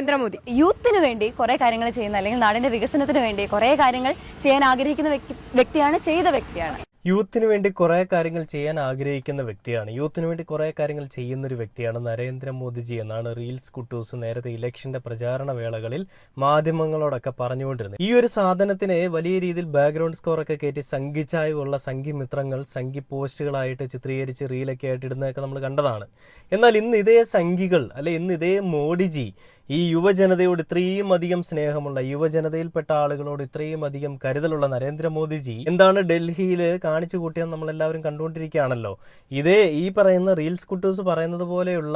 നരേന്ദ്രമോദി. യൂത്തിന് വേണ്ടി കുറെ കാര്യങ്ങൾ ചെയ്യുന്ന, അല്ലെങ്കിൽ നാടിന്റെ വികസനത്തിന് വേണ്ടി കുറെ കാര്യങ്ങൾ ചെയ്യാൻ ആഗ്രഹിക്കുന്ന വ്യക്തിയാണ്, ചെയ്ത വ്യക്തിയാണ്. യൂത്തിന് വേണ്ടി കുറേ കാര്യങ്ങൾ ചെയ്യാൻ ആഗ്രഹിക്കുന്ന വ്യക്തിയാണ്, യൂത്തിന് വേണ്ടി കുറേ കാര്യങ്ങൾ ചെയ്യുന്നൊരു വ്യക്തിയാണ് നരേന്ദ്രമോദിജി എന്നാണ് റീൽസ് കുട്ടൂസ് നേരത്തെ ഇലക്ഷന്റെ പ്രചാരണ വേളകളിൽ മാധ്യമങ്ങളോടൊക്കെ പറഞ്ഞുകൊണ്ടിരുന്നത്. ഈ ഒരു സാധനത്തിന് വലിയ രീതിയിൽ ബാക്ക്ഗ്രൗണ്ട് സ്കോർ ഒക്കെ കയറ്റി സംഘിച്ചായുള്ള സംഘിമിത്രങ്ങൾ സംഘി പോസ്റ്റുകളായിട്ട് ചിത്രീകരിച്ച് റീലൊക്കെ ആയിട്ട് ഇടുന്നതൊക്കെ നമ്മൾ കണ്ടതാണ്. എന്നാൽ ഇന്ന് ഇതേ സംഘികൾ, അല്ലെ ഇന്ന് ഇതേ മോഡിജി ഈ യുവജനതയോട് ഇത്രയും അധികം സ്നേഹമുള്ള, യുവജനതയിൽപ്പെട്ട ആളുകളോട് ഇത്രയും അധികം കരുതലുള്ള നരേന്ദ്രമോദിജി എന്താണ് ഡൽഹിയിൽ കാണിച്ചു കൂട്ടിയെന്ന് നമ്മളെല്ലാവരും കണ്ടുകൊണ്ടിരിക്കുകയാണല്ലോ. ഇതേ ഈ പറയുന്ന റീൽസ് കുട്ടൂസ് പറയുന്നത് പോലെയുള്ള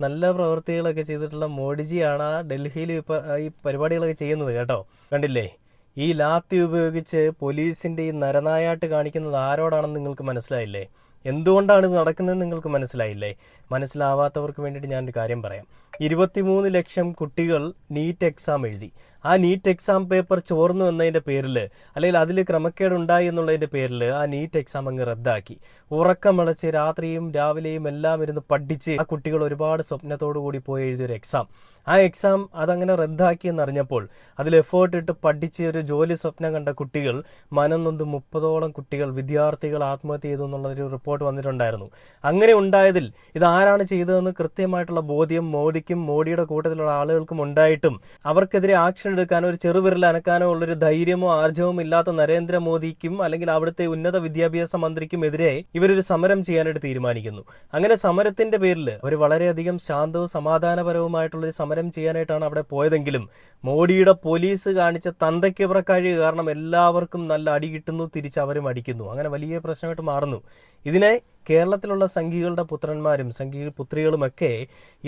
നല്ല പ്രവൃത്തികളൊക്കെ ചെയ്തിട്ടുള്ള മോഡിജിയാണ് ഡൽഹിയിൽ ഈ പരിപാടികളൊക്കെ ചെയ്യുന്നത് കേട്ടോ. കണ്ടില്ലേ, ഈ ലാത്തി ഉപയോഗിച്ച് പോലീസിന്റെ ഈ നരനായാട്ട് കാണിക്കുന്നത് ആരോടാണെന്ന് നിങ്ങൾക്ക് മനസ്സിലായില്ലേ? എന്തുകൊണ്ടാണ് ഇത് നടക്കുന്നത് നിങ്ങൾക്ക് മനസ്സിലായില്ലേ? മനസ്സിലാവാത്തവർക്ക് വേണ്ടിയിട്ട് ഞാനൊരു കാര്യം പറയാം. 23 ലക്ഷം കുട്ടികൾ നീറ്റ് എക്സാം എഴുതി. ആ നീറ്റ് എക്സാം പേപ്പർ ചോർന്നു എന്നതിൻ്റെ പേരിൽ, അല്ലെങ്കിൽ അതിൽ ക്രമക്കേടുണ്ടായി എന്നുള്ളതിൻ്റെ പേരിൽ ആ നീറ്റ് എക്സാം അങ്ങ് റദ്ദാക്കി. ഉറക്കമിളച്ച് രാത്രിയും രാവിലെയും എല്ലാം ഇരുന്ന് പഠിച്ച് ആ കുട്ടികൾ ഒരുപാട് സ്വപ്നത്തോടു കൂടി പോയി എഴുതിയൊരു എക്സാം, ആ എക്സാം അതങ്ങനെ റദ്ദാക്കി എന്നറിഞ്ഞപ്പോൾ അതിൽ എഫേർട്ട് ഇട്ട് പഠിച്ച് ഒരു ജോലി സ്വപ്നം കണ്ട കുട്ടികൾ മനം നൊന്ത് 30ഓളം കുട്ടികൾ, വിദ്യാർത്ഥികൾ ആത്മഹത്യ ചെയ്തു എന്നുള്ളൊരു റിപ്പോർട്ട് വന്നിട്ടുണ്ടായിരുന്നു. അങ്ങനെ ഉണ്ടായതിൽ ഇതാരാണ് ചെയ്തതെന്ന് കൃത്യമായിട്ടുള്ള ബോധ്യം മോഡിക്കും മോഡിയുടെ കൂട്ടത്തിലുള്ള ആളുകൾക്കും ഉണ്ടായിട്ടും അവർക്കെതിരെ ആക്ഷൻ എടുക്കാനോ ഒരു ചെറുവിരൽ അനക്കാനോ ഉള്ളൊരു ധൈര്യമോ ആർജവമോ ഇല്ലാത്ത നരേന്ദ്രമോദിക്കും അല്ലെങ്കിൽ അവിടുത്തെ ഉന്നത വിദ്യാഭ്യാസ മന്ത്രിക്കും എതിരെ ഇവരൊരു സമരം ചെയ്യാനായിട്ട് തീരുമാനിക്കുന്നു. അങ്ങനെ സമരത്തിന്റെ പേരിൽ അവർ വളരെയധികം ശാന്തവും സമാധാനപരവുമായിട്ടുള്ളൊരു സമരം ചെയ്യാനായിട്ടാണ് അവിടെ പോയതെങ്കിലും മോഡിയുടെ പോലീസ് കാണിച്ച തന്തയ്ക്ക് പുറക്കാഴി കാരണം എല്ലാവർക്കും നല്ല അടി കിട്ടുന്നു, തിരിച്ച് അവരും അടിക്കുന്നു. അങ്ങനെ വലിയ പ്രശ്നമായിട്ട് മാറുന്നു. ഇതിനെ കേരളത്തിലുള്ള സംഘികളുടെ പുത്രന്മാരും സംഘി പുത്രികളുമൊക്കെ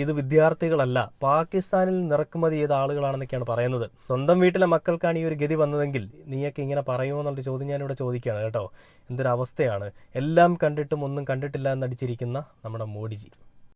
ഇത് വിദ്യാർത്ഥികളല്ല, പാകിസ്ഥാനിൽ നിറക്കുമതി ചെയ്ത ആളുകളാണെന്നൊക്കെയാണ് പറയുന്നത്. സ്വന്തം വീട്ടിലെ മക്കൾക്കാണ് ഈ ഒരു ഗതി വന്നതെങ്കിൽ നീയൊക്കെ ഇങ്ങനെ പറയുമോ എന്നുള്ള ചോദ്യം ഞാനിവിടെ ചോദിക്കുകയാണ് കേട്ടോ. എന്തൊരവസ്ഥയാണ്! എല്ലാം കണ്ടിട്ടും ഒന്നും കണ്ടിട്ടില്ല എന്നടിച്ചിരിക്കുന്ന നമ്മുടെ മോഡിജി.